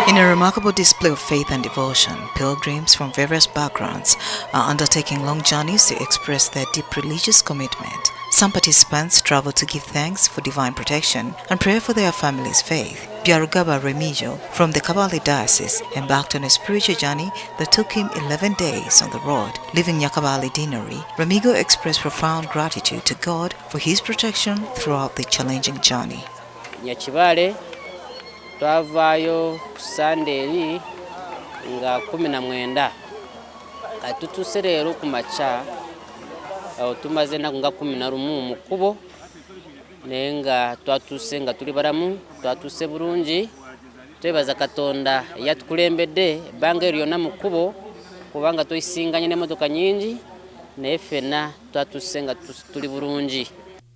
In a remarkable display of faith and devotion, pilgrims from various backgrounds are undertaking long journeys to express their deep religious commitment. Some participants travel to give thanks for divine protection and pray for their family's faith. Byarugaba Remijo from the Kabale Diocese embarked on a spiritual journey that took him 11 days on the road. Leaving Nyakabale Deanery, Remigo expressed profound gratitude to God for his protection throughout the challenging journey. Nyakibale twavaayo ku Sunday nga 19 atutuse leero ku makya awo tumaze ennaku nga 11 mu kkubo naye nga twatuse nga tuli balamu twatuse bulungi twebaza Katonda eyatukulembedde ebbanga lyonna mu kkubo kubanga tuyisinganye n'emmotoka nyingi naye ffenna twatuse nga tuli bulungi.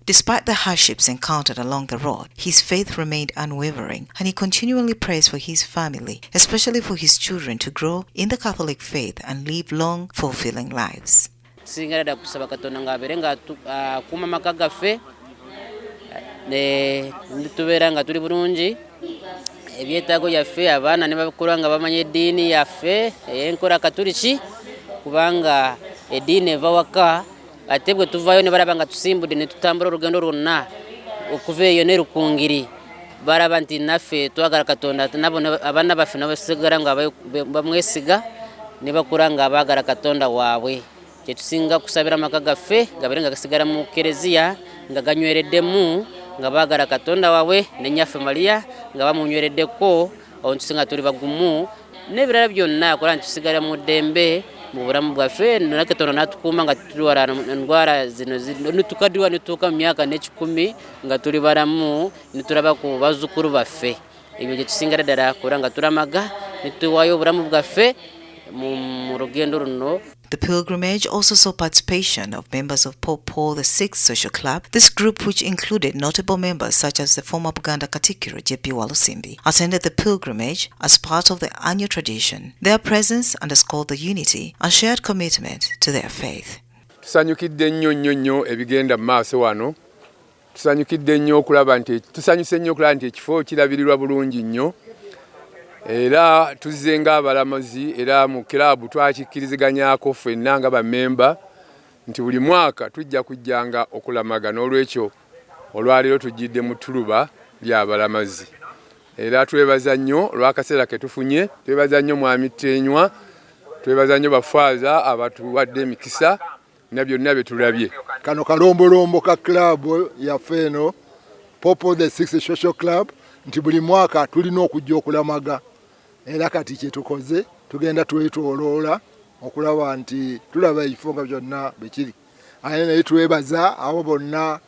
Despite the hardships encountered along the road, his faith remained unwavering, and he continually prays for his family, especially for his children, to grow in the Catholic faith and live long, fulfilling lives. Singala kusaba Katonda nga abere nga akuma amaka gaffe ne tubeera nga tuli bulungi ebyetaago yaffe abaana ne bakula nga bamanya eddiini yaffe ey'enkola Katuliki kubanga eddiini eva waka ate bwe tuvaayo ne balaba nga tusimbudde ne tutambula olugendo lwonna okuva eyo ne Rukungiri balaba nti naffe twagala Katonda nabo abaana baffe nabo basigala nga bamwesiga ne bakula nga abaagala Katonda waabwe. Kye tusinga kusabira amaka gaffe gabere nga gasigala mu kereziya nga ganywereddemu nga baagala Katonda waabwe ne nnyaffe Maria nga bamunywereddeko awo tusinga tuli bagumu n'ebirala byonna akola nti tusigala mu ddembe mu bulamu bwaffe Katonda n'atukuuma nga tuli wala endwala zino tukaddiwa ne tutuuka mu myaka n'ekikumi nga tuli balamu ne tulaba ku bazzukulu baffe. Ebyo gye tusingira ddala kubera nga tulamaga ne tuwaayo obulamu bwaffe mu rugendo luno. The pilgrimage also saw participation of members of Pope Paul VI Social Club. This group, which included notable members such as the former Buganda Katikkiro J.P. Walusimbi, attended the pilgrimage as part of the annual tradition. Their presence underscored the unity and shared commitment to their faith. Tusanyukidde nnyo ebigenda mu maaso wano. Tusanyuse nnyo okulaba nti ekifo kirabirirwa bulungi nnyo. Era tuzze ng'abalamuzi era mu kilabu twakikkiriziganyako ffenna nga bammemba nti buli mwaka tujja kujjanga okulamaga n'olwekyo olwaleero tujjidde mu ttuluba ly'abalamazi. Era twebaza nnyo olw'akaseera ke tufunye, twebaza nnyo Mwami Ttenywa, twebaza nnyo bafaaza abatuwadde emikisa na byonna bye tulabye. Kano kalombolombo ka kilabu yaffe eno Popo the Sixth Social Club nti buli mwaka tulina okujja okulamaga. Era kati kye tukoze tugenda twetoloola okulaba nti tulaba ebifo nga byonna bekiri. Ate naye twebaza abo bonna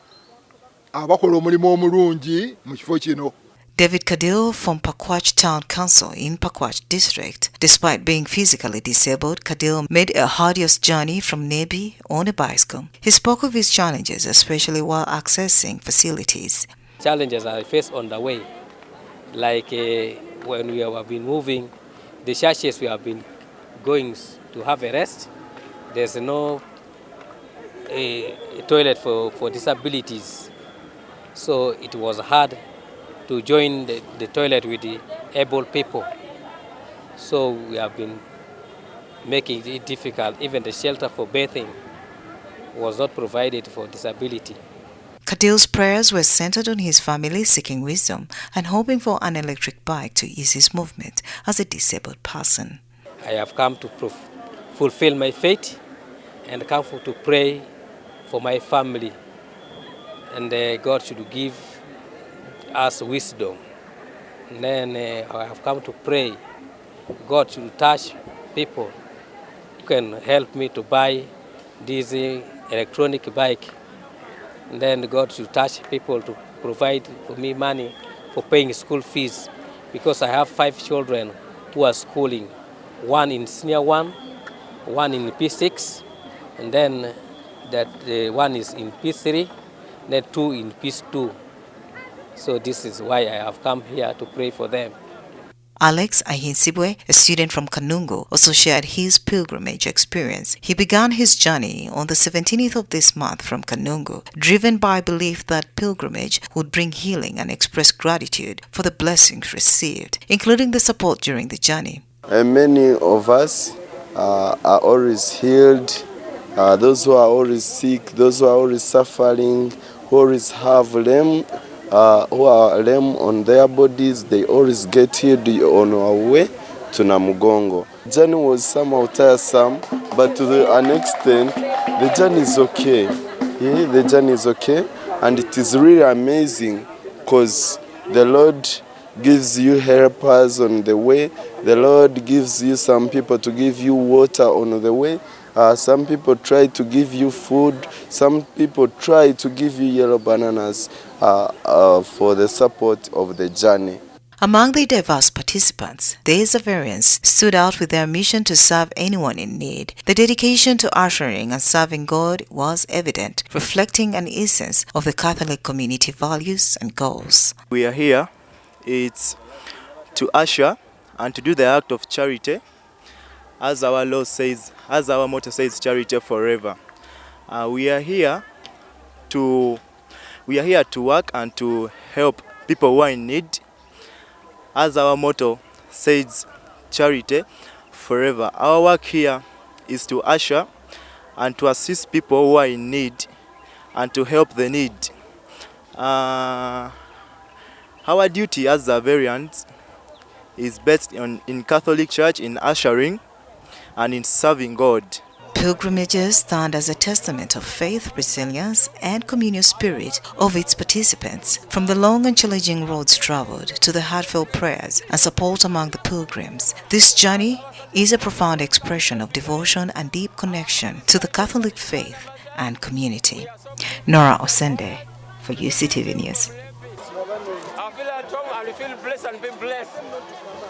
abakola omulimu omulungi mu kifo kino. David Kadil from Pakwach Town Council in Pakwach District. Despite being physically disabled, Kadil made a arduous journey from Nebi on a bicycle. He spoke of his challenges, especially while accessing facilities. Challenges I face on the way, like when we have been moving, the churches we have been going to have a rest, there's no toilet for disabilities. So it was hard to join the toilet with the able people. So we have been making it difficult. Even the shelter for bathing was not provided for disability. Kadil's prayers were centered on his family seeking wisdom and hoping for an electric bike to ease his movement as a disabled person. I have come to fulfill my faith and come to pray for my family. And God should give us wisdom. And then I have come to pray. God should touch people who can help me to buy this electronic bike. And then God should touch people to provide for me money for paying school fees, because I have 5 children who are schooling, 1 in senior 1, 1 in P6, and then that one is in P3, then 2 in P2. So this is why I have come here to pray for them. Alex Ahinsibwe, a student from Kanungo, also shared his pilgrimage experience. He began his journey on the 17th of this month from Kanungo, driven by belief that pilgrimage would bring healing and express gratitude for the blessings received, including the support during the journey. Many of us are always healed. Those who are always sick, those who are always suffering, who always have who are lame on their bodies, they always get healed on our way to Namugongo. The journey was somehow tiresome, but to an extent, the journey is okay. Yeah, the journey is okay, and it is really amazing because the Lord gives you helpers on the way. The Lord gives you some people to give you water on the way. Some people try to give you food. Some people try to give you yellow bananas for the support of the journey. Among the diverse participants, these variants stood out with their mission to serve anyone in need. The dedication to ushering and serving God was evident, reflecting an essence of the Catholic community values and goals. We are here, it's to usher and to do the act of charity. As our law says, as our motto says, charity forever. We are here to work and to help people who are in need. As our motto says, charity forever. Our work here is to usher and to assist people who are in need and to help the need. Our duty as a variant is based in Catholic Church, in ushering and in serving God. Pilgrimages stand as a testament of faith, resilience, and communal spirit of its participants, from the long and challenging roads traveled to the heartfelt prayers and support among the pilgrims. This journey is a profound expression of devotion and deep connection to the Catholic faith and community. Nora Osende for UCTV News. I feel at home and feel blessed and be blessed.